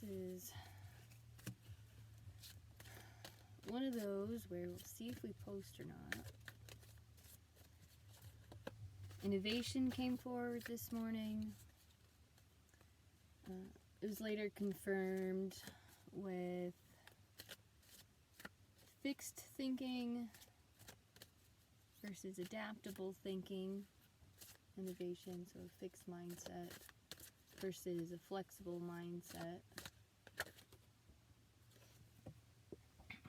This is one of those where we'll see if we post or not. Innovation came forward this morning. It was later confirmed with fixed thinking versus adaptable thinking. Innovation, so a fixed mindset versus a flexible mindset.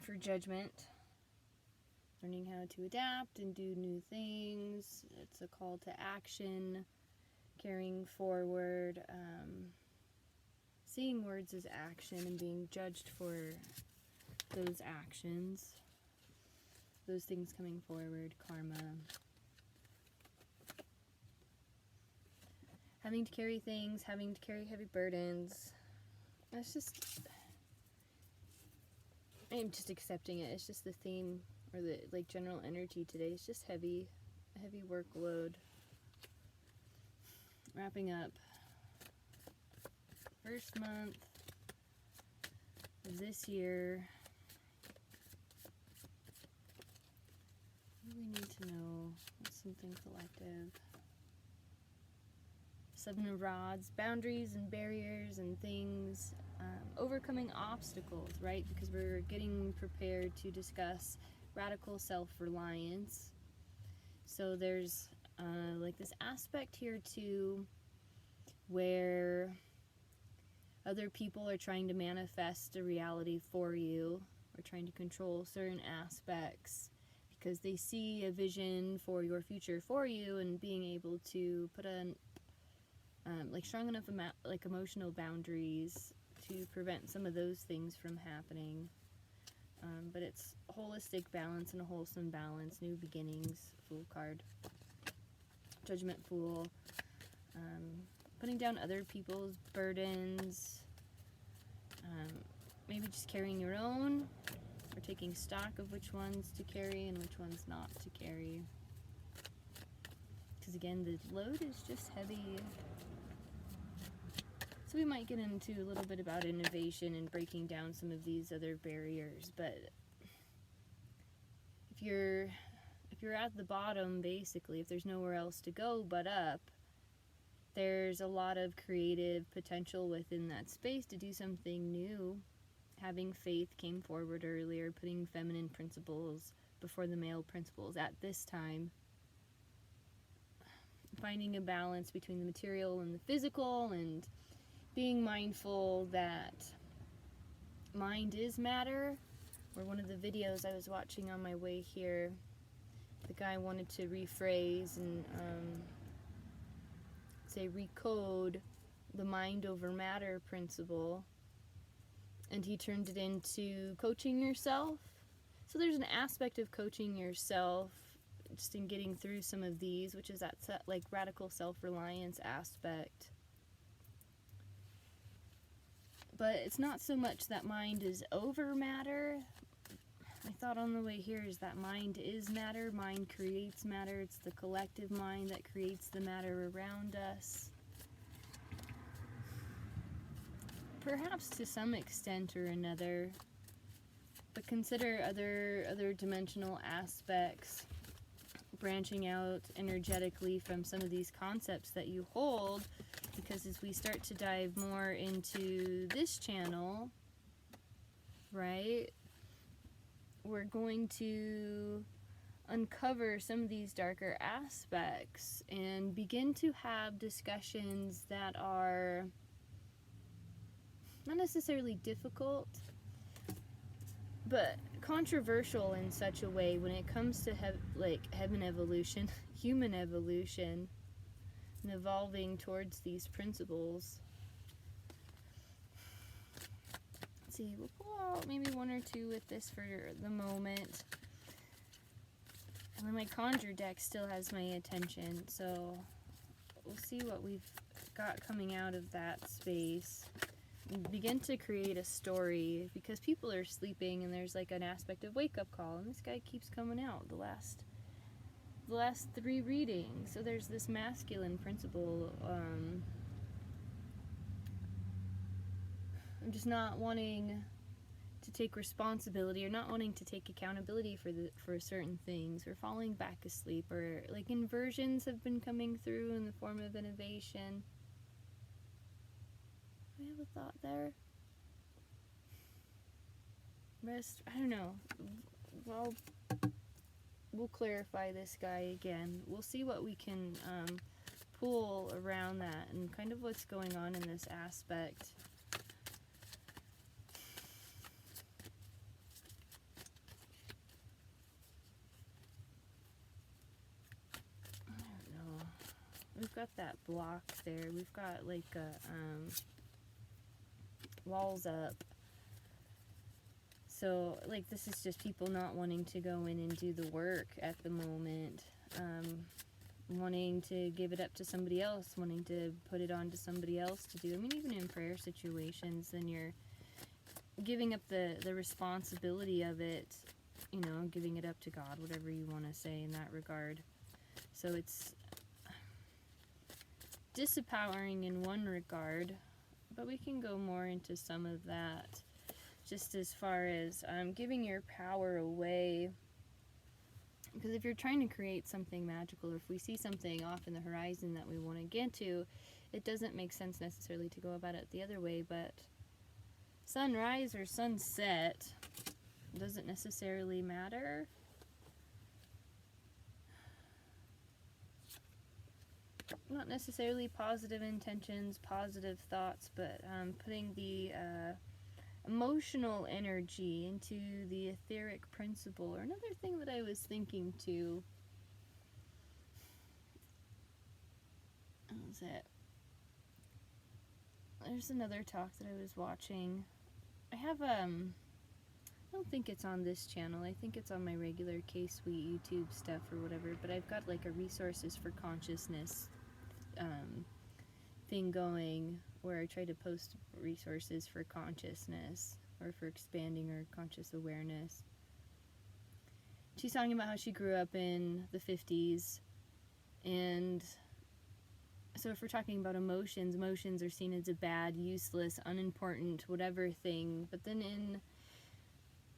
For judgment, learning how to adapt and do new things. It's a call to action, carrying forward, seeing words as action and being judged for those actions, those things coming forward, karma. Having to carry things, having to carry heavy burdens. That's just, I'm just accepting it. It's just the theme or the general energy today. It's just heavy, a heavy workload. Wrapping up first month of this year. What do we need to know? What's something collective? Seven of Rods, boundaries and barriers and things, overcoming obstacles, right? Because we're getting prepared to discuss radical self-reliance. So there's like this aspect here too where other people are trying to manifest a reality for you or trying to control certain aspects because they see a vision for your future for you, and being able to put a strong enough amount, emotional boundaries to prevent some of those things from happening. But it's holistic balance and a wholesome balance, new beginnings, Fool card. Judgment Fool. Putting down other people's burdens. Maybe just carrying your own, or taking stock of which ones to carry and which ones not to carry. Because again, the load is just heavy. So we might get into a little bit about innovation and breaking down some of these other barriers, but if you're at the bottom, basically, if there's nowhere else to go but up, there's a lot of creative potential within that space to do something new. Having faith came forward earlier, putting feminine principles before the male principles at this time. Finding a balance between the material and the physical, and being mindful that mind is matter. Or one of the videos I was watching on my way here, the guy wanted to rephrase and say recode the mind over matter principle, and he turned it into coaching yourself. So there's an aspect of coaching yourself just in getting through some of these, which is that radical self-reliance aspect. But it's not so much that mind is over matter. My thought on the way here is that mind is matter. Mind creates matter. It's the collective mind that creates the matter around us. Perhaps to some extent or another. But consider other dimensional aspects, branching out energetically from some of these concepts that you hold, because as we start to dive more into this channel, right, we're going to uncover some of these darker aspects and begin to have discussions that are not necessarily difficult, but controversial in such a way when it comes to heaven evolution, human evolution, and evolving towards these principles. Let's see, we'll pull out maybe one or two with this for the moment. And then my conjure deck still has my attention, so we'll see what we've got coming out of that space. Begin to create a story, because people are sleeping and there's an aspect of wake-up call, and this guy keeps coming out the last three readings. So there's this masculine principle, just not wanting to take responsibility or not wanting to take accountability for certain things, or falling back asleep, or like inversions have been coming through in the form of innovation. Do I have a thought there? Rest, I don't know. Well, we'll clarify this guy again. We'll see what we can pull around that and kind of what's going on in this aspect. I don't know. We've got that block there. We've got like walls up. So, like, this is just people not wanting to go in and do the work at the moment. Wanting to give it up to somebody else, wanting to put it on to somebody else to do. I mean, even in prayer situations, then you're giving up the responsibility of it, you know, giving it up to God, whatever you want to say in that regard. So it's disempowering in one regard, but we can go more into some of that. Just as far as giving your power away. Because if you're trying to create something magical, or if we see something off in the horizon that we want to get to, it doesn't make sense necessarily to go about it the other way. But sunrise or sunset doesn't necessarily matter. Not necessarily positive intentions, positive thoughts, but putting the emotional energy into the etheric principle. Or another thing that I was thinking too, what was it? There's another talk that I was watching. I have I don't think it's on this channel. I think it's on my regular K-Sweet YouTube stuff or whatever, but I've got like a resources for consciousness thing going, where I try to post resources for consciousness or for expanding our conscious awareness. She's talking about how she grew up in the 50s, and so if we're talking about emotions are seen as a bad, useless, unimportant, whatever thing, but then in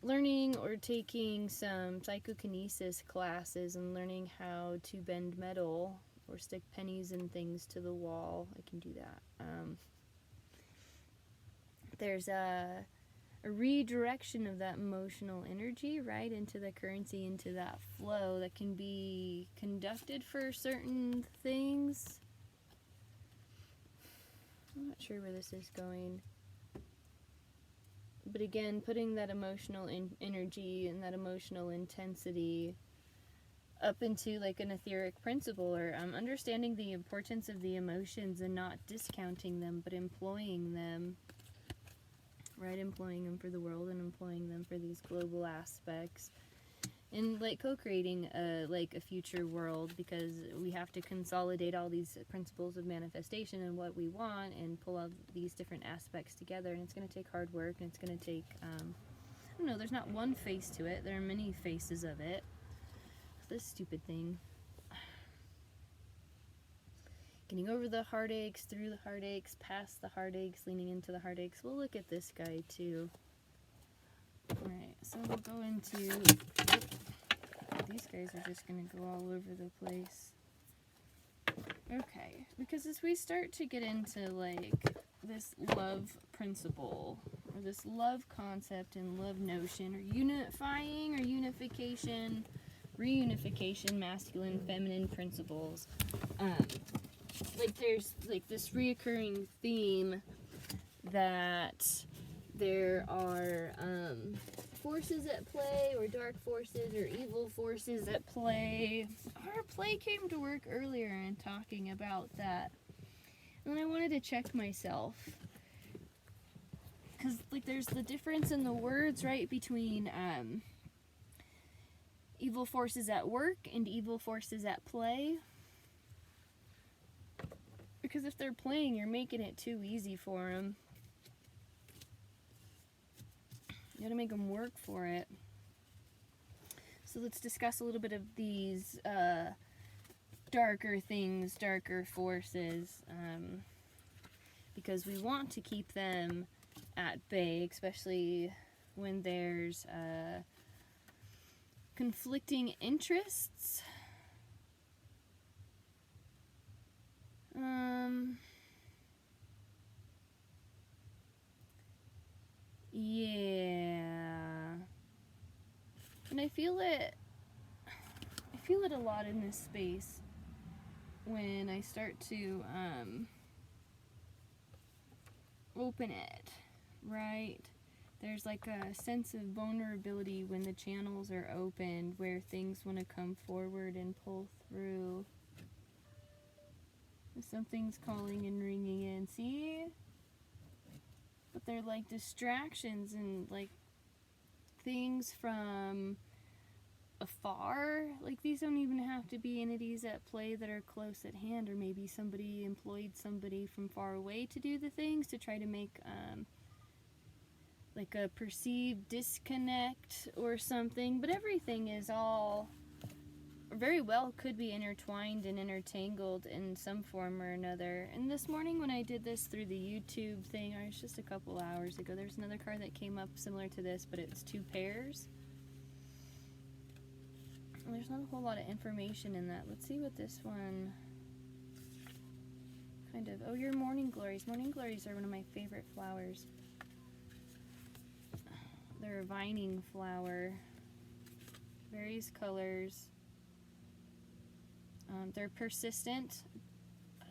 learning or taking some psychokinesis classes and learning how to bend metal or stick pennies and things to the wall, I can do that. There's a redirection of that emotional energy right into the currency, into that flow that can be conducted for certain things. I'm not sure where this is going. But again, putting that emotional energy and that emotional intensity up into like an etheric principle, or understanding the importance of the emotions and not discounting them, but employing them, right? Employing them for the world and employing them for these global aspects. And like co-creating a future world, because we have to consolidate all these principles of manifestation and what we want and pull all these different aspects together, and it's going to take hard work, and it's going to take I don't know, there's not one face to it, there are many faces of it. This stupid thing. Getting over the heartaches, through the heartaches, past the heartaches, leaning into the heartaches. We'll look at this guy too. Alright, so we'll go into... These guys are just going to go all over the place. Okay, because as we start to get into like this love principle, or this love concept and love notion, or unifying or unification, reunification, masculine, feminine principles, like there's like this reoccurring theme that there are forces at play, or dark forces, or evil forces at play. Our play came to work earlier in talking about that, and I wanted to check myself, because like there's the difference in the words, right, between evil forces at work and evil forces at play. Because if they're playing, you're making it too easy for them. You gotta make them work for it. So let's discuss a little bit of these darker things, darker forces, because we want to keep them at bay, especially when there's conflicting interests. Yeah. And I feel it a lot in this space when I start to open it, right? There's like a sense of vulnerability when the channels are opened where things want to come forward and pull through. Something's calling and ringing in. See? But they're like distractions and like things from afar. Like these don't even have to be entities at play that are close at hand, or maybe somebody employed somebody from far away to do the things to try to make like a perceived disconnect or something. But everything is all very well could be intertwined and intertangled in some form or another. And this morning when I did this through the YouTube thing, or it's just a couple hours ago, there's another card that came up similar to this, but it's 2 pairs. And there's not a whole lot of information in that. Let's see what this one kind of... Oh, your morning glories. Morning glories are one of my favorite flowers. They're a vining flower. Various colors. They're persistent.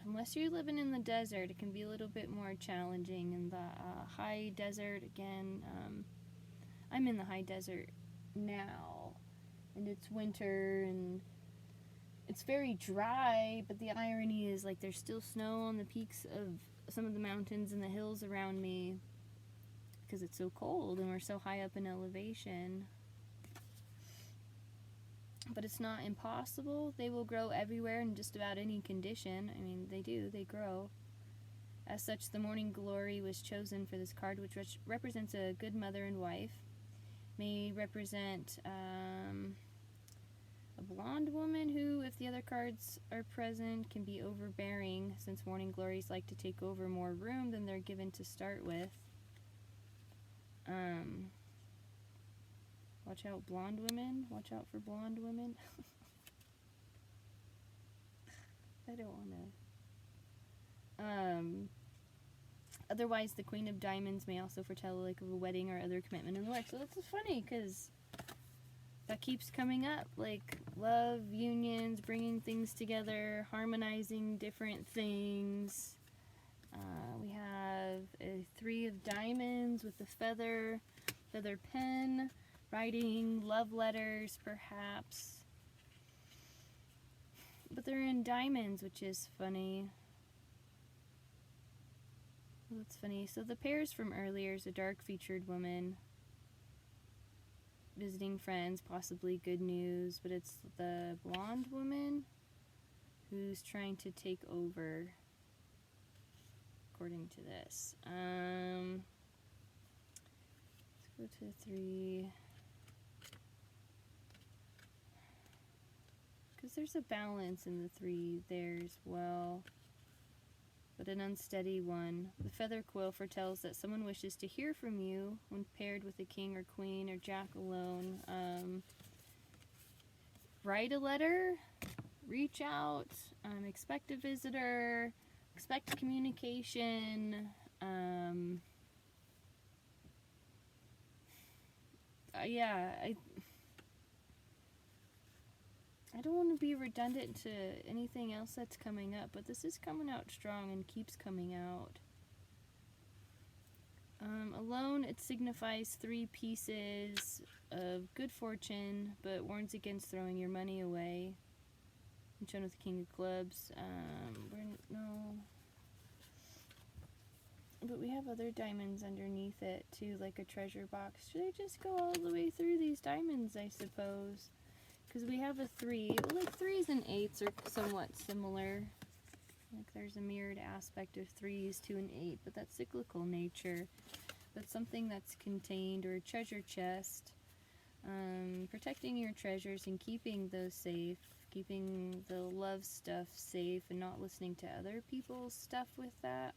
Unless you're living in the desert, it can be a little bit more challenging. In the high desert, again, I'm in the high desert now, and it's winter, and it's very dry, but the irony is, like, there's still snow on the peaks of some of the mountains and the hills around me because it's so cold and we're so high up in elevation. But it's not impossible. They will grow everywhere in just about any condition. I mean, they do. They grow. As such, the morning glory was chosen for this card, which represents a good mother and wife. May represent a blonde woman who, if the other cards are present, can be overbearing, since morning glories like to take over more room than they're given to start with. Watch out, blonde women. Watch out for blonde women. I don't want to. Otherwise, the Queen of Diamonds may also foretell like of a wedding or other commitment in the works. So that's funny because that keeps coming up. Like love, unions, bringing things together, harmonizing different things. We have a 3 of Diamonds with the feather pen. Writing love letters, perhaps. But they're in diamonds, which is funny. That's funny. So the pairs from earlier is a dark-featured woman visiting friends, possibly good news, but it's the blonde woman who's trying to take over, according to this. Let's go to 3. Because there's a balance in the 3 there as well, but an unsteady one. The feather quill foretells that someone wishes to hear from you when paired with a king or queen or jack alone. Write a letter, reach out, expect a visitor, expect communication. Yeah, I don't want to be redundant to anything else that's coming up, but this is coming out strong and keeps coming out. Alone, it signifies 3 pieces of good fortune, but warns against throwing your money away. I'm shown with the King of Clubs. But we have other diamonds underneath it, too, like a treasure box. Should I just go all the way through these diamonds, I suppose? Because we have a 3. Well, like 3s and 8s are somewhat similar. Like there's a mirrored aspect of 3s to an 8, but that's cyclical nature. But something that's contained, or a treasure chest. Protecting your treasures and keeping those safe. Keeping the love stuff safe and not listening to other people's stuff with that.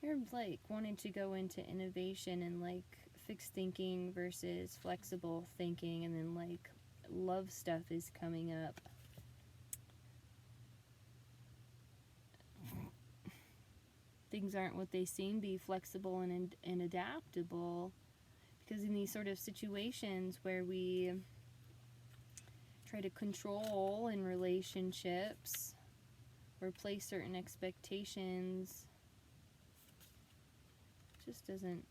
You're like wanting to go into innovation and like fixed thinking versus flexible thinking, and then like love stuff is coming up. Things aren't what they seem. Be flexible and adaptable, because in these sort of situations where we try to control in relationships or place certain expectations, it just doesn't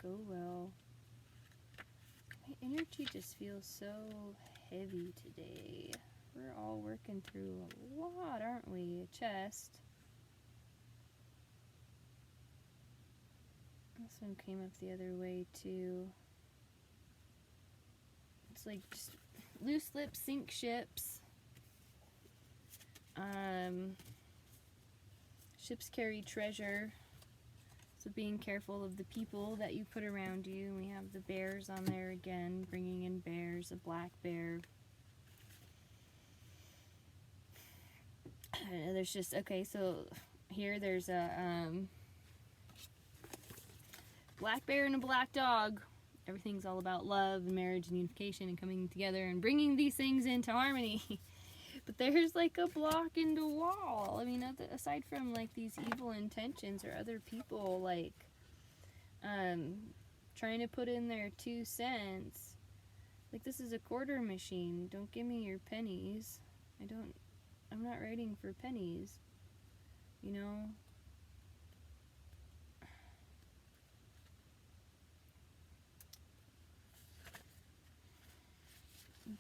go well. My energy just feels so heavy today. We're all working through a lot, aren't we? Chest. This one came up the other way too. It's like just loose lips sink ships. Ships carry treasure. So being careful of the people that you put around you. We have the bears on there again, bringing in bears, a black bear. There's just, okay, so here there's a black bear and a black dog. Everything's all about love and marriage and unification and coming together and bringing these things into harmony. But there's like a block in the wall. I mean, aside from like these evil intentions or other people like trying to put in their 2 cents. Like, this is a quarter machine. Don't give me your pennies. I'm not writing for pennies. You know?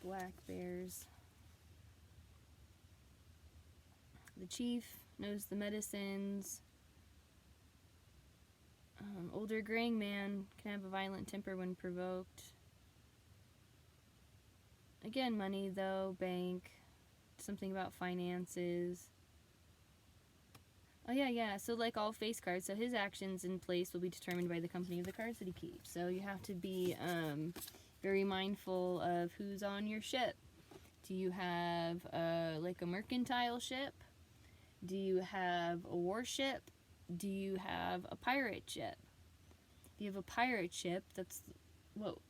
Black bears. The chief knows the medicines. Older graying man can have a violent temper when provoked. Again, money though, bank, something about finances. Oh yeah, so like all face cards, so his actions in place will be determined by the company of the cards that he keeps. So you have to be very mindful of who's on your ship. Do you have like a mercantile ship? Do you have a warship? Do you have a pirate ship? If you have a pirate ship, that's, well,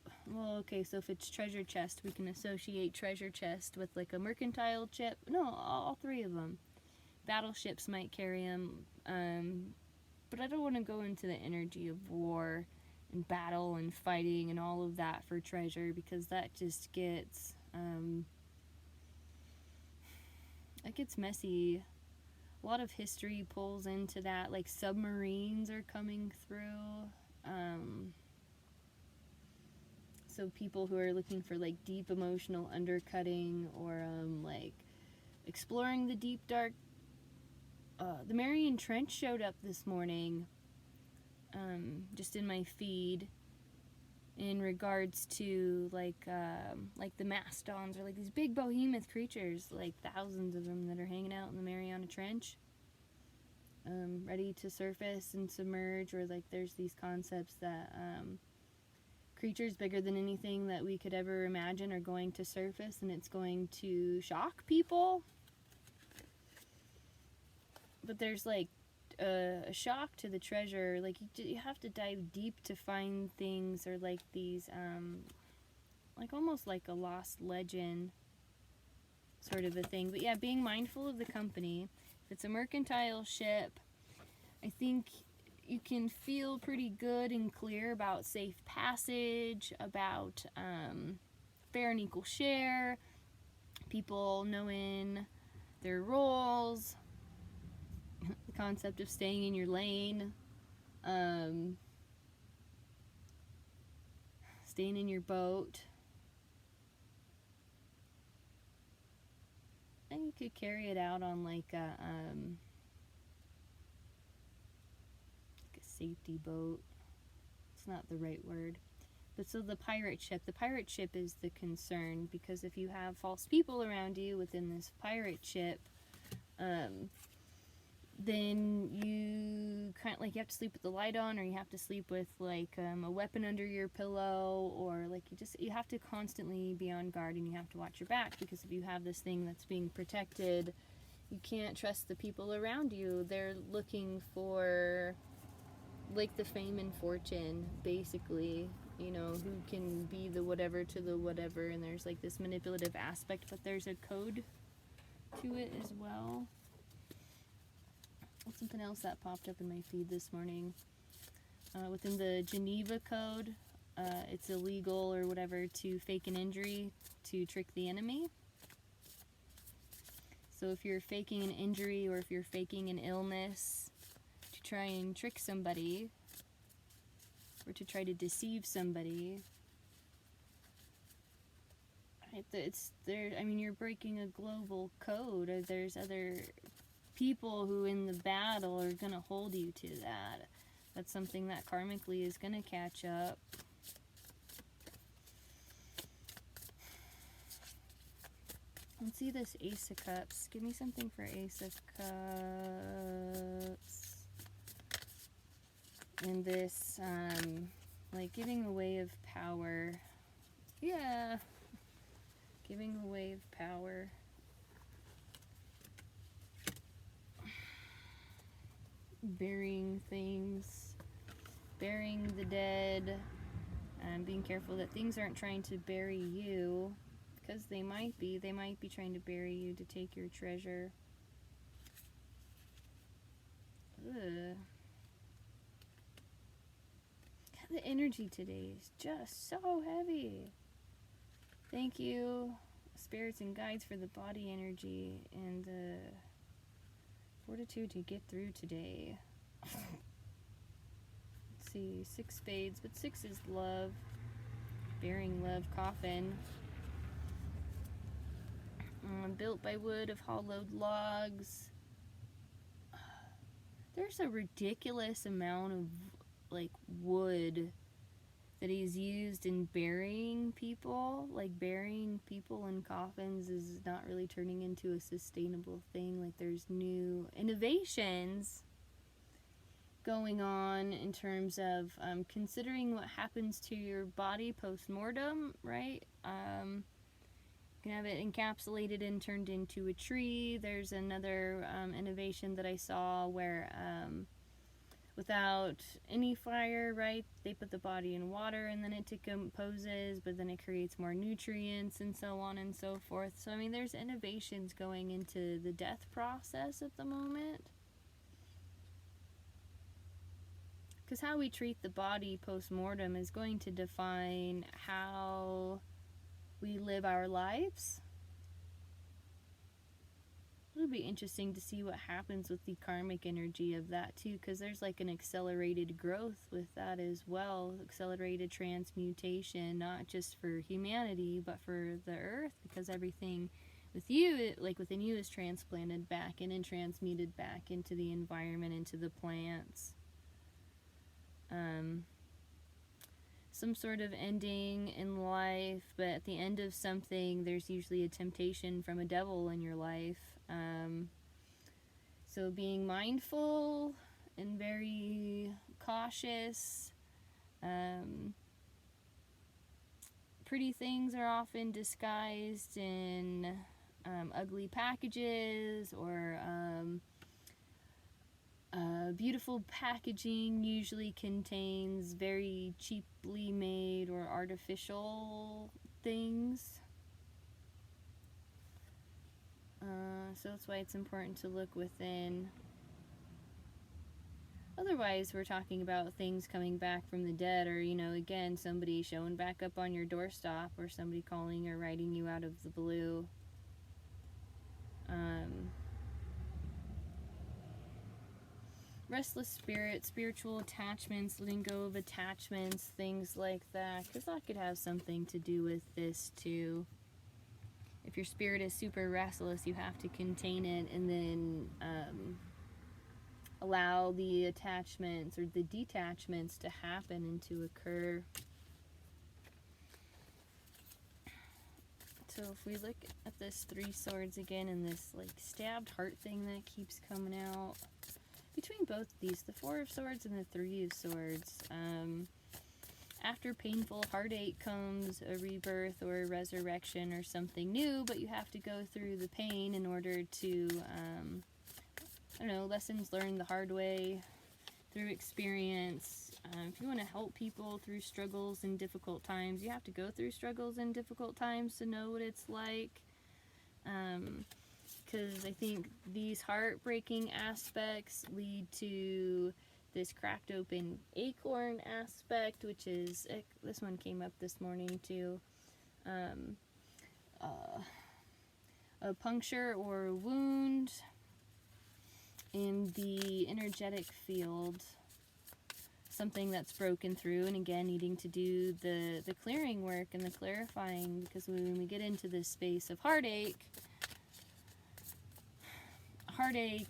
okay, so if it's treasure chest, we can associate treasure chest with like a mercantile ship. No, all 3 of them. Battleships might carry them, but I don't want to go into the energy of war and battle and fighting and all of that for treasure, because that just gets, it gets messy. A lot of history pulls into that, like submarines are coming through. So people who are looking for like deep emotional undercutting, or like exploring the deep dark. The Marian Trench showed up this morning, just in my feed, in regards to like the mastodons, or like these big behemoth creatures, like thousands of them that are hanging out in the Mariana Trench, ready to surface and submerge, or like there's these concepts that creatures bigger than anything that we could ever imagine are going to surface, and it's going to shock people. But there's like a shock to the treasure. Like you have to dive deep to find things, or like these like almost like a lost legend sort of a thing. But yeah, being mindful of the company. If it's a mercantile ship, I think you can feel pretty good and clear about safe passage, about fair and equal share, people knowing their roles, the concept of staying in your lane, staying in your boat. And you could carry it out on like a safety boat. It's not the right word. But so the pirate ship is the concern, because if you have false people around you within this pirate ship, then you kind of like, you have to sleep with the light on, or you have to sleep with like a weapon under your pillow, or like you have to constantly be on guard, and you have to watch your back, because if you have this thing that's being protected You can't trust the people around you. They're looking for, like, the fame and fortune, basically. You know, who can be the whatever to the whatever, and there's like this manipulative aspect, but there's a code to it as well. Something else that popped up in my feed this morning. Within the Geneva Code, it's illegal or whatever to fake an injury to trick the enemy. So if you're faking an injury or if you're faking an illness to try and trick somebody or to try to deceive somebody, it's there. I mean, you're breaking a global code. There's other people who in the battle are going to hold you to that. That's something that karmically is going to catch up. Let's see this Ace of Cups. Give me something for Ace of Cups. And this, like giving away of power. Yeah. Giving away of power. Burying things. Burying the dead. And being careful that things aren't trying to bury you. Because they might be. They might be trying to bury you to take your treasure. Ugh. The energy today is just so heavy. Thank you, spirits and guides, for the body energy and the fortitude to get through today. Let's see, 6 spades, but 6 is love. Bearing love, coffin. Built by wood of hollowed logs. There's a ridiculous amount of like wood that he's used in burying people. Like burying people in coffins is not really turning into a sustainable thing. Like there's new innovations going on in terms of considering what happens to your body post-mortem, right? You can have it encapsulated and turned into a tree. There's another innovation that I saw where without any fire, right, they put the body in water and then it decomposes, but then it creates more nutrients and so on and so forth. So I mean, there's innovations going into the death process at the moment. Because how we treat the body post-mortem is going to define how we live our lives. It'll be interesting to see what happens with the karmic energy of that too, because there's like an accelerated growth with that as well. Accelerated transmutation, not just for humanity, but for the earth, because everything with you, like within you, is transplanted back in and transmuted back into the environment, into the plants. Some sort of ending in life, but at the end of something, there's usually a temptation from a devil in your life. So being mindful and very cautious. Pretty things are often disguised in ugly packages, or beautiful packaging usually contains very cheaply made or artificial things. So that's why it's important to look within. Otherwise, we're talking about things coming back from the dead, or, you know, again, somebody showing back up on your doorstep, or somebody calling or writing you out of the blue. Restless spirit, spiritual attachments, letting go of attachments, things like that, because that could have something to do with this too. If your spirit is super restless, you have to contain it and then allow the attachments or the detachments to happen and to occur. So if we look at this 3 swords again, and this like stabbed heart thing that keeps coming out, between both these, the 4 of swords and the 3 of swords, after painful heartache comes a rebirth or a resurrection or something new, but you have to go through the pain in order to, I don't know, lessons learned the hard way through experience. If you want to help people through struggles and difficult times, you have to go through struggles and difficult times to know what it's like. Because I think these heartbreaking aspects lead to this cracked open acorn aspect, which is, this one came up this morning too, a puncture or a wound in the energetic field, something that's broken through, and again needing to do the clearing work and the clarifying, because when we get into this space of heartache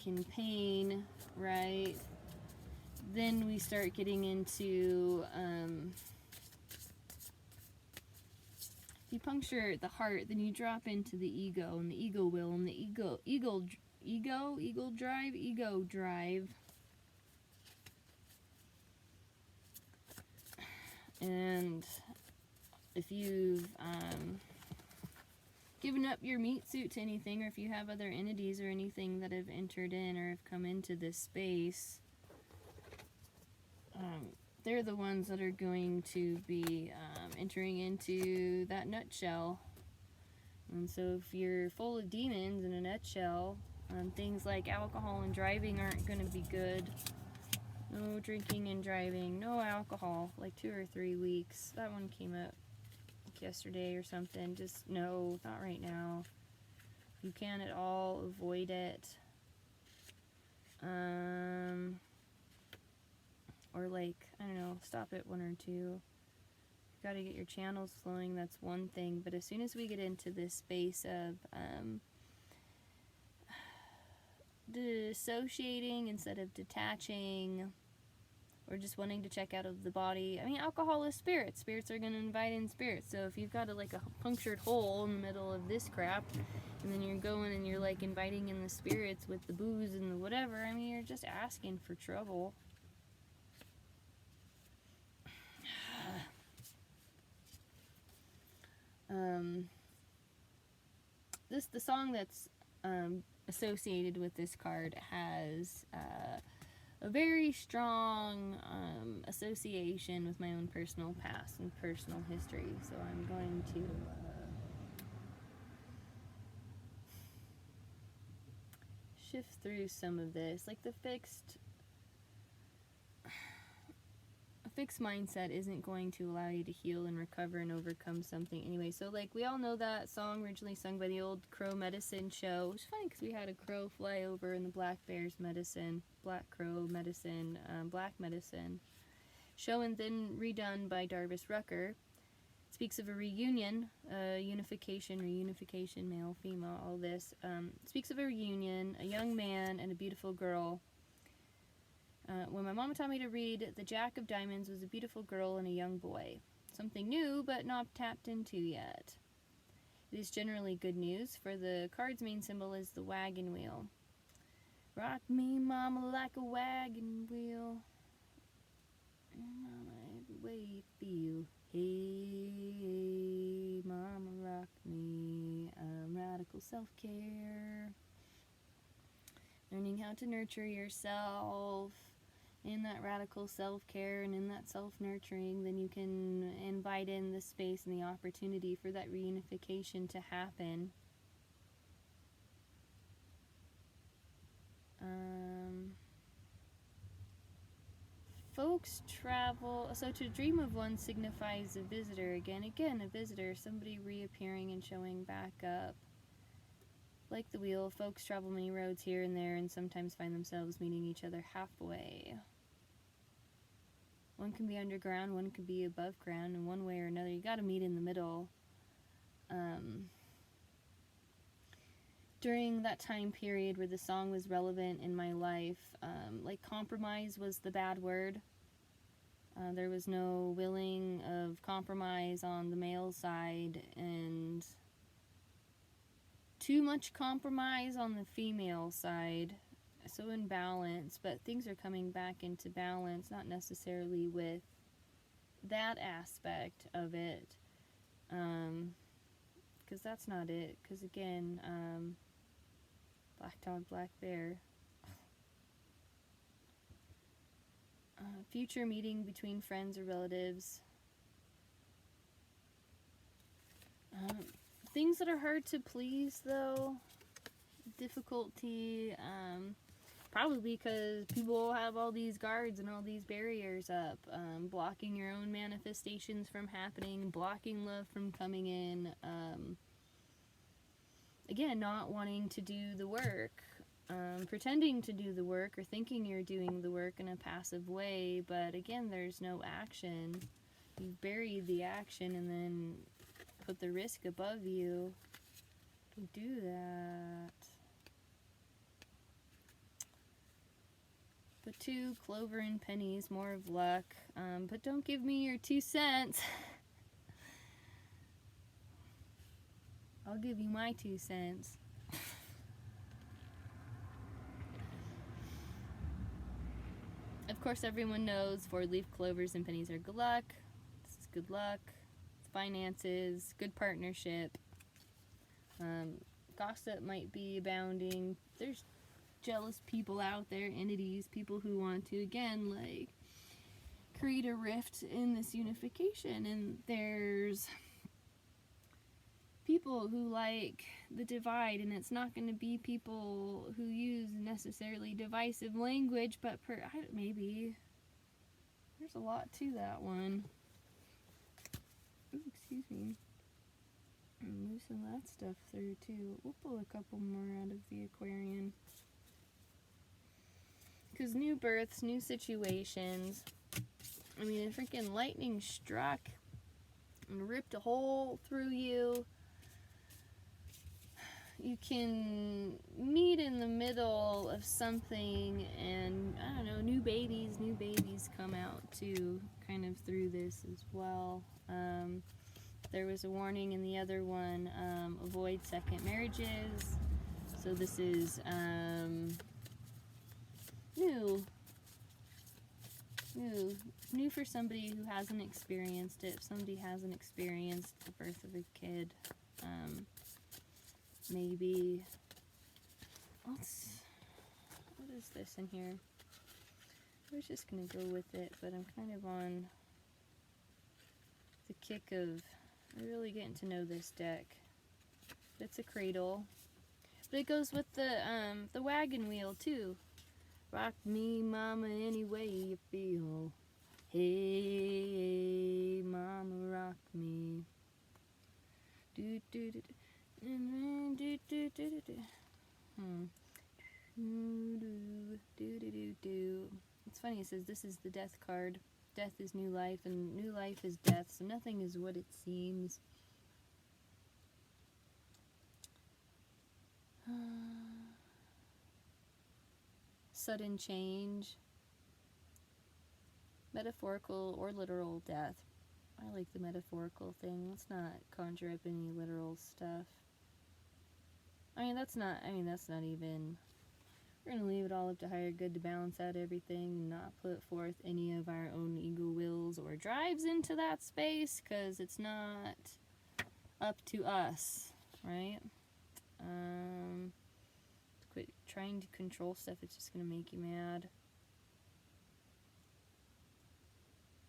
and pain, right, then we start getting into, if you puncture the heart, then you drop into the ego and the ego will, and the ego drive. And if you've given up your meat suit to anything, or if you have other entities or anything that have entered in or have come into this space, they're the ones that are going to be entering into that nutshell. And so if you're full of demons in a nutshell, things like alcohol and driving aren't going to be good. No drinking and driving, no alcohol, like 2 or 3 weeks. That one came up like yesterday or something. Just no, not right now. You can at all avoid it. Or like, I don't know, stop at 1 or 2. You gotta get your channels flowing, that's one thing. But as soon as we get into this space of dissociating instead of detaching, or just wanting to check out of the body. I mean, alcohol is spirits. Spirits are going to invite in spirits. So if you've got a punctured hole in the middle of this crap, and then you're going and you're like inviting in the spirits with the booze and the whatever, I mean, you're just asking for trouble. The song that's associated with this card has a very strong association with my own personal past and personal history. So I'm going to shift through some of this. Like a fixed mindset isn't going to allow you to heal and recover and overcome something anyway. So like we all know that song originally sung by the old Crow Medicine show. It's funny because we had a crow fly over in the Black Bears medicine, Black Crow medicine, Black medicine show, and then redone by Darvis Rucker. It speaks of a reunion, reunification, male, female, all this. Speaks of a reunion, a young man and a beautiful girl. When my mama taught me to read, the Jack of Diamonds was a beautiful girl and a young boy. Something new, but not tapped into yet. It is generally good news, for the card's main symbol is the wagon wheel. Rock me, mama, like a wagon wheel. Mama, every way you feel. Hey, mama, rock me. Radical self-care. Learning how to nurture yourself. In that radical self-care and in that self-nurturing, then you can invite in the space and the opportunity for that reunification to happen. Folks travel, so to dream of one signifies a visitor. Again, a visitor, somebody reappearing and showing back up. Like the wheel, folks travel many roads here and there and sometimes find themselves meeting each other halfway. One can be underground, one can be above ground, in one way or another. You gotta meet in the middle. During that time period where the song was relevant in my life, like compromise was the bad word. There was no willing of compromise on the male side, and too much compromise on the female side. So in balance, but things are coming back into balance, not necessarily with that aspect of it, because that's not it. Because again, black dog, black bear. Future meeting between friends or relatives. Things that are hard to please, though. Difficulty, probably because people have all these guards and all these barriers up, blocking your own manifestations from happening, blocking love from coming in, again, not wanting to do the work, pretending to do the work or thinking you're doing the work in a passive way, but again, there's no action. You've buried the action and then put the risk above you. Don't do that. But 2, clover and pennies, more of luck. But don't give me your 2 cents. I'll give you my 2 cents. Of course, everyone knows 4-leaf clovers and pennies are good luck. This is good luck. Finances, good partnership. Gossip might be abounding. There's jealous people out there, entities, people who want to, again, like, create a rift in this unification. And there's people who like the divide, and it's not going to be people who use necessarily divisive language, but maybe there's a lot to that one. Ooh, excuse me. And loosen that stuff through too. We'll pull a couple more out of the Aquarian. Because new births, new situations. I mean, a freaking lightning struck and ripped a hole through you. You can meet in the middle of something, and I don't know, new babies come out too, kind of through this as well. There was a warning in the other one, avoid second marriages. So this is new for somebody who hasn't experienced it. If somebody hasn't experienced the birth of a kid, maybe, what is this in here? I was just going to go with it, but I'm kind of on the kick of really getting to know this deck. It's a cradle, but it goes with the wagon wheel too. Rock me, mama, any way you feel. Hey, mama, rock me. Do do do do. Do do do do do. It's funny, it says this is the death card. Death is new life, and new life is death, so nothing is what it seems. Sudden change. Metaphorical or literal death. I like the metaphorical thing. Let's not conjure up any literal stuff. That's not even, we're going to leave it all up to higher good to balance out everything and not put forth any of our own ego wills or drives into that space, because it's not up to us, right? Quit trying to control stuff. It's just going to make you mad.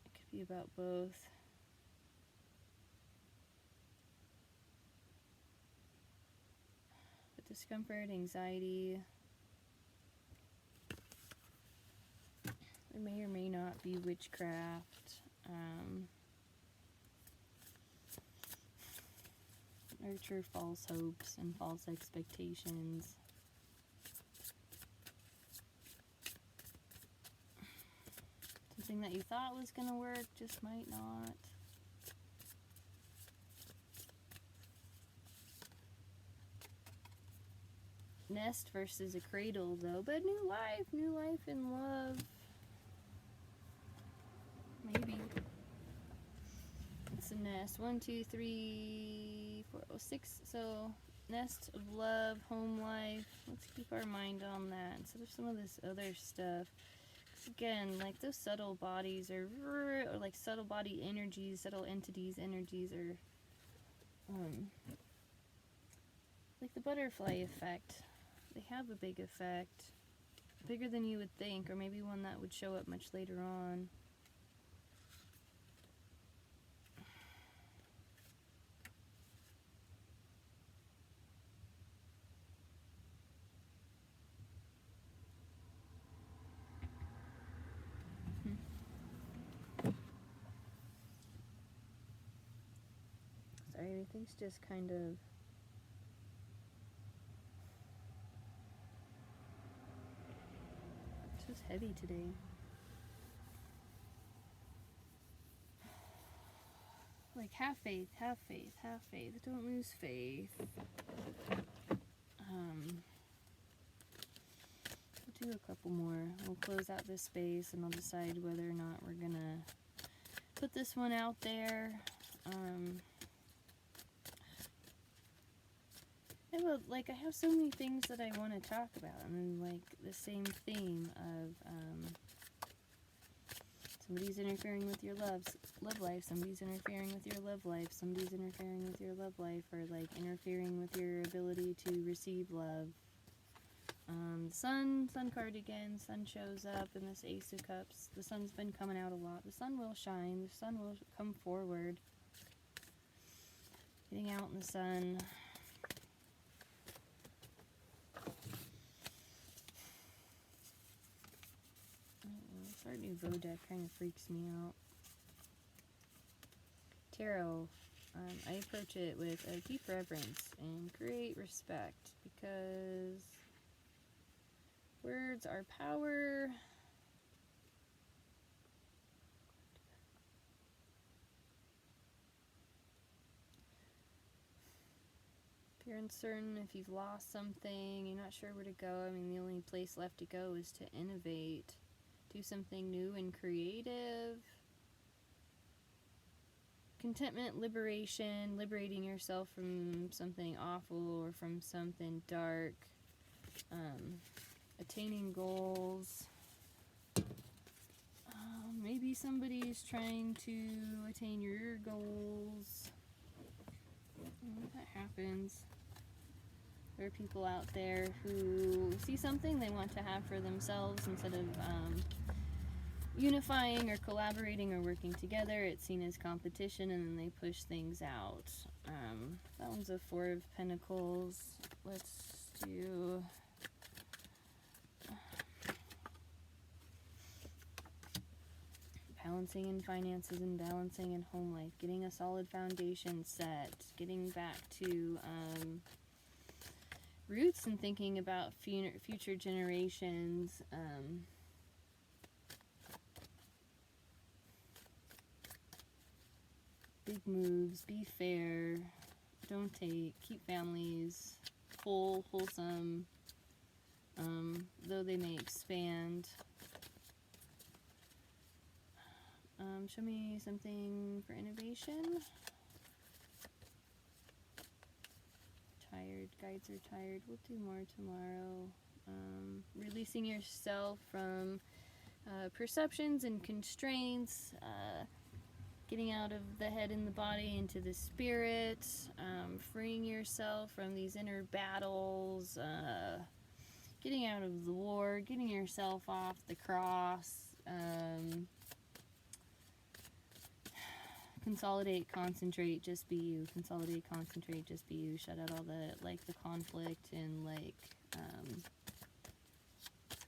It could be about both. Discomfort, anxiety. There may or may not be witchcraft. Nurture false hopes and false expectations. Something that you thought was going to work just might not. Nest versus a cradle, though, but new life in love. Maybe. It's a nest. 1, 2, 3, 4, 6. So, nest of love, home life. Let's keep our mind on that instead of some of this other stuff. again, like those subtle bodies are, or like subtle body energies, subtle entities, energies are, like the butterfly effect. They have a big effect, bigger than you would think, or maybe one that would show up much later on. Sorry, everything's just kind of just heavy today. Like, have faith, have faith, have faith. Don't lose faith. We'll do a couple more. We'll close out this space and I'll decide whether or not we're gonna put this one out there. I have so many things that I want to talk about, and then like the same theme of somebody's interfering with your love life, somebody's interfering with your love life, somebody's interfering with your love life, or like interfering with your ability to receive love. Sun card again. Sun shows up in this Ace of Cups. The sun's been coming out a lot. The sun will shine. The sun will come forward. Getting out in the sun. Our Nouveau deck kind of freaks me out. Tarot. I approach it with a deep reverence and great respect, because words are power. If you're uncertain, if you've lost something, you're not sure where to go, I mean, the only place left to go is to innovate. Do something new and creative. Contentment, liberation, liberating yourself from something awful or from something dark. Attaining goals. Maybe somebody's trying to attain your goals. That happens. There are people out there who see something they want to have for themselves. Instead of unifying or collaborating or working together, it's seen as competition, and then they push things out. That one's a Four of Pentacles. Let's do balancing in finances and balancing in home life, getting a solid foundation set, getting back to roots and thinking about future generations. Big moves, be fair, don't take, keep families whole, wholesome, though they may expand. Show me something for innovation. Tired, guides are tired. We'll do more tomorrow. Releasing yourself from perceptions and constraints. Getting out of the head and the body into the spirit. Freeing yourself from these inner battles. Getting out of the war. Getting yourself off the cross. Consolidate, concentrate, just be you. Consolidate, concentrate, just be you. Shut out all the conflict, and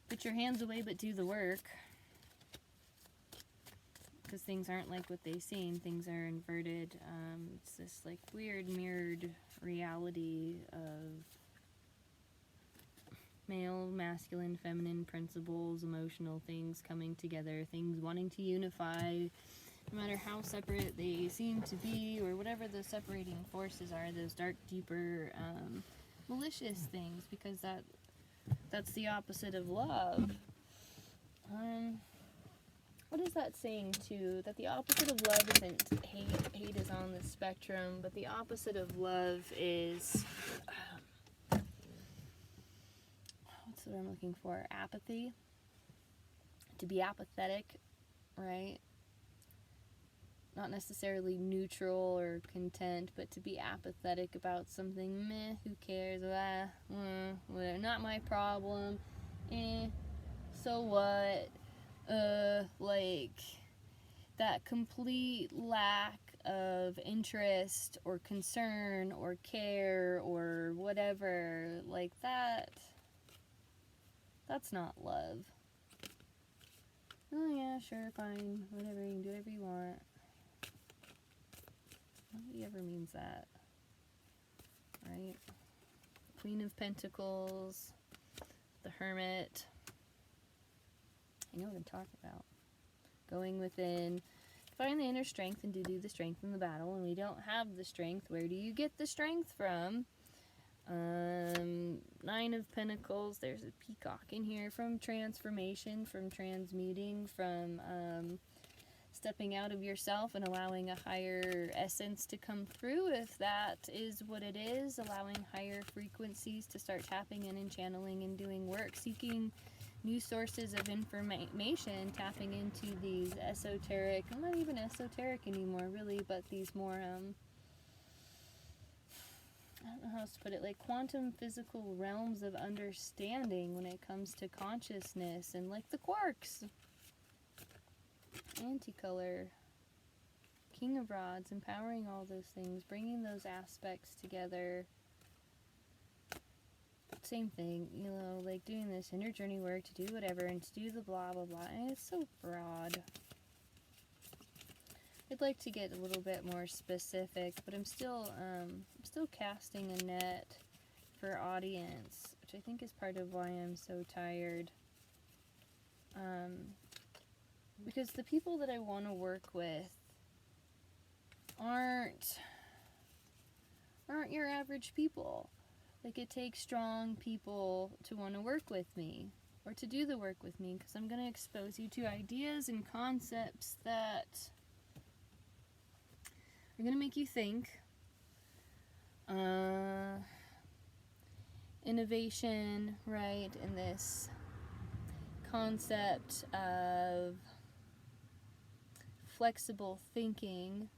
put your hands away but do the work. Because things aren't like what they seem. Things are inverted. It's this weird mirrored reality of male, masculine, feminine principles, emotional things coming together, things wanting to unify. No matter how separate they seem to be, or whatever the separating forces are, those dark, deeper, malicious things, because that's the opposite of love. What is that saying too? That the opposite of love isn't hate. Hate is on the spectrum, but the opposite of love is what's what I'm looking for? Apathy. to be apathetic, right? Not necessarily neutral or content, but to be apathetic about something. Meh, who cares? Whatever, not my problem. So what? Like, that complete lack of interest or concern or care or whatever, like that's not love. Oh yeah, sure, fine, whatever, you can do whatever you want. Nobody ever means that, right? Queen of Pentacles, the Hermit. I know what I'm talking about. Going within, find the inner strength and to do the strength in the battle. And we don't have the strength. Where do you get the strength from? Nine of Pentacles. There's a peacock in here. From transformation, from transmuting, from stepping out of yourself and allowing a higher essence to come through, if that is what it is. Allowing higher frequencies to start tapping in and channeling and doing work. Seeking new sources of information, tapping into these esoteric, not even esoteric anymore really, but these more, I don't know how else to put it, like quantum physical realms of understanding when it comes to consciousness, and like the quarks. Anticolor, King of Rods, empowering all those things, bringing those aspects together. Same thing, you know, like doing this inner journey work to do whatever and to do the blah blah blah, and it's so broad. I'd like to get a little bit more specific, but I'm still casting a net for audience, which I think is part of why I'm so tired. Because the people that I want to work with aren't your average people. Like, it takes strong people to want to work with me, or to do the work with me, because I'm going to expose you to ideas and concepts that are going to make you think. Innovation, right, in this concept of flexible thinking.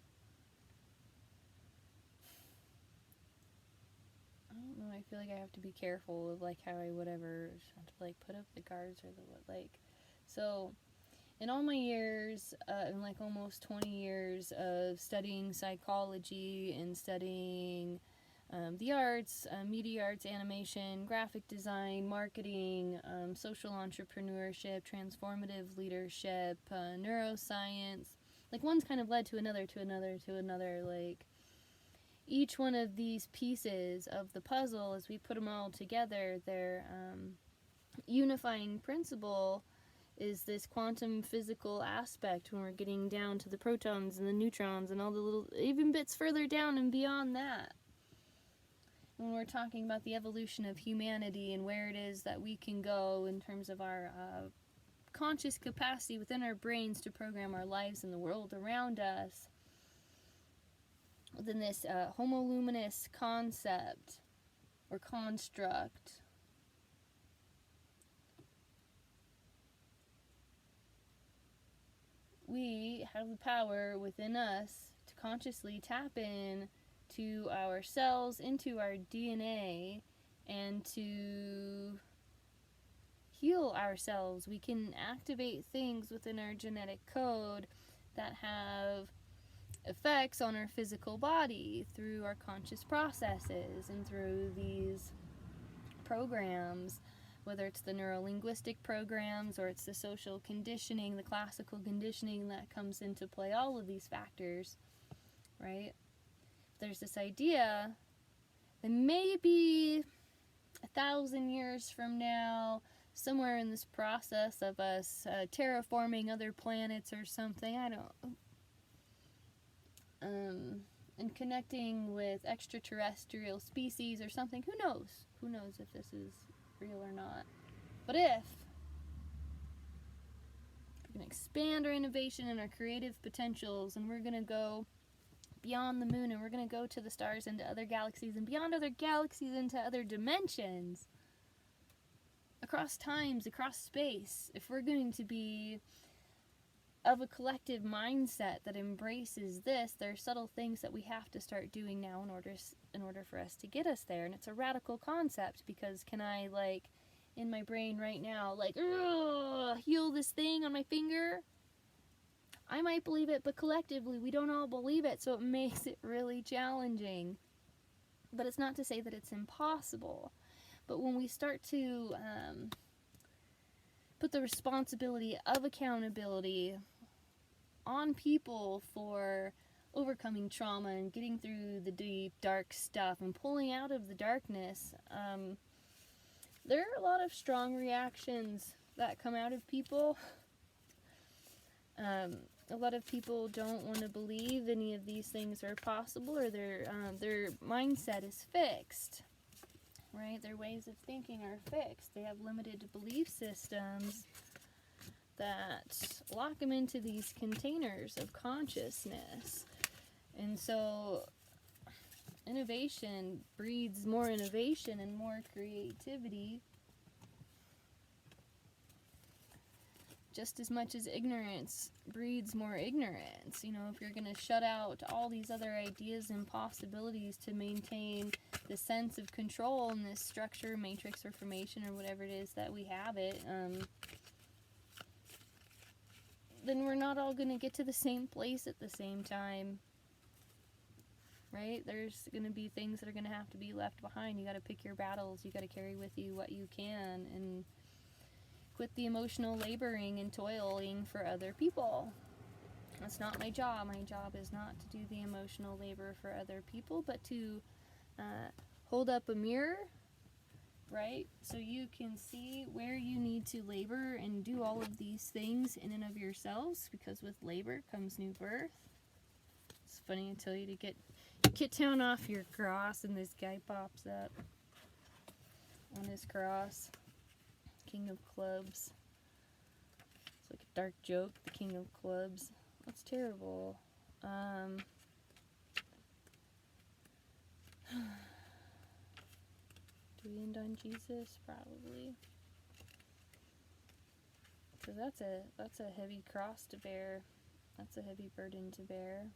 I don't know, I feel like I have to be careful of like how I whatever have to like put up the guards or the what, like, so in all my years, in like almost 20 years of studying psychology and studying the arts, media arts, animation, graphic design, marketing, social entrepreneurship, transformative leadership, neuroscience, like one's kind of led to another, like each one of these pieces of the puzzle, as we put them all together, their unifying principle is this quantum physical aspect, when we're getting down to the protons and the neutrons and all the little, even bits further down and beyond that. When we're talking about the evolution of humanity and where it is that we can go in terms of our conscious capacity within our brains to program our lives and the world around us, within this homoluminous concept or construct, we have the power within us to consciously tap in to our cells, into our DNA, and to heal ourselves. We can activate things within our genetic code that have effects on our physical body through our conscious processes and through these programs, whether it's the neuro-linguistic programs or it's the social conditioning, the classical conditioning that comes into play, all of these factors, right? There's this idea that maybe 1,000 years from now, somewhere in this process of us terraforming other planets or something, I don't, and connecting with extraterrestrial species or something, who knows if this is real or not. But if we're going to expand our innovation and our creative potentials, and we're going to go beyond the moon, and we're going to go to the stars, into other galaxies, and beyond other galaxies into other dimensions, across times, across space, if we're going to be of a collective mindset that embraces this, there are subtle things that we have to start doing now in order for us to get us there. And it's a radical concept, because can I, like, in my brain right now, like, heal this thing on my finger? I might believe it, but collectively we don't all believe it, so it makes it really challenging. But it's not to say that it's impossible. But when we start to put the responsibility of accountability on people for overcoming trauma and getting through the deep, dark stuff and pulling out of the darkness, there are a lot of strong reactions that come out of people. A lot of people don't want to believe any of these things are possible, or their mindset is fixed, right? Their ways of thinking are fixed. They have limited belief systems that lock them into these containers of consciousness. And so innovation breeds more innovation and more creativity, just as much as ignorance breeds more ignorance. You know, if you're going to shut out all these other ideas and possibilities to maintain the sense of control in this structure, matrix, or formation, or whatever it is that we have it, then we're not all going to get to the same place at the same time, right? There's going to be things that are going to have to be left behind. You got to pick your battles. You got to carry with you what you can, and quit the emotional laboring and toiling for other people. That's not my job. My job is not to do the emotional labor for other people, but to hold up a mirror, right? So you can see where you need to labor and do all of these things in and of yourselves, because with labor comes new birth. It's funny until you get down off your cross and this guy pops up on his cross. King of Clubs. It's like a dark joke, the King of Clubs. That's terrible. Do we end on Jesus? Probably. Because that's a heavy cross to bear. That's a heavy burden to bear.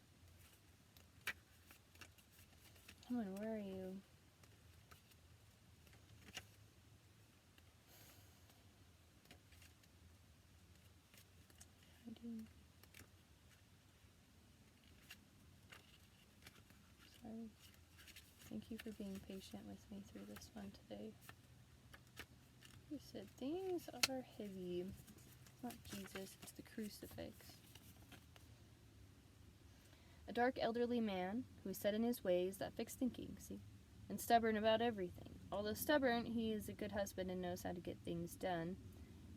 Come on, where are you? Sorry. Thank you for being patient with me through this one today. You said things are heavy. Not Jesus, it's the crucifix. A dark elderly man who is set in his ways, that fixed thinking, see? And stubborn about everything. Although stubborn, he is a good husband and knows how to get things done.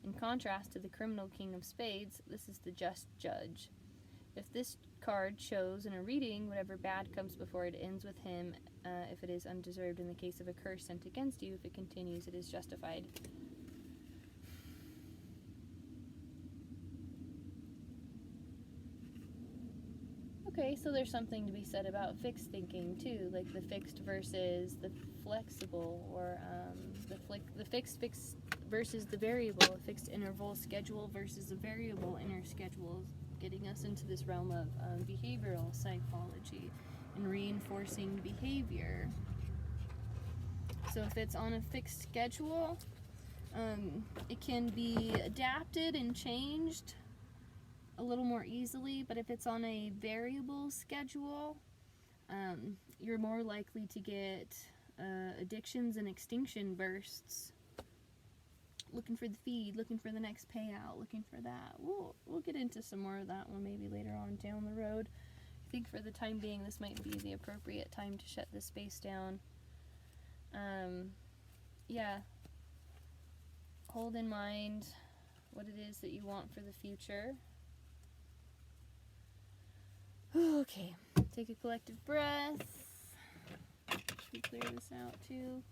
In contrast to the criminal king of spades, this is the just judge. If this card shows in a reading, whatever bad comes before it ends with him, if it is undeserved in the case of a curse sent against you. If it continues, it is justified. Okay, so there's something to be said about fixed thinking too, like the fixed versus the flexible, or the fixed versus the variable, a fixed interval schedule versus a variable inner schedule, getting us into this realm of behavioral psychology and reinforcing behavior. So if it's on a fixed schedule, it can be adapted and changed a little more easily, but if it's on a variable schedule, you're more likely to get addictions and extinction bursts. Looking for the feed, looking for the next payout, looking for that. We'll get into some more of that one maybe later on down the road. I think for the time being, this might be the appropriate time to shut this space down. Yeah. Hold in mind what it is that you want for the future. Okay, take a collective breath. Should we clear this out too?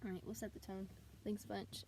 Alright, we'll set the tone. Thanks a bunch.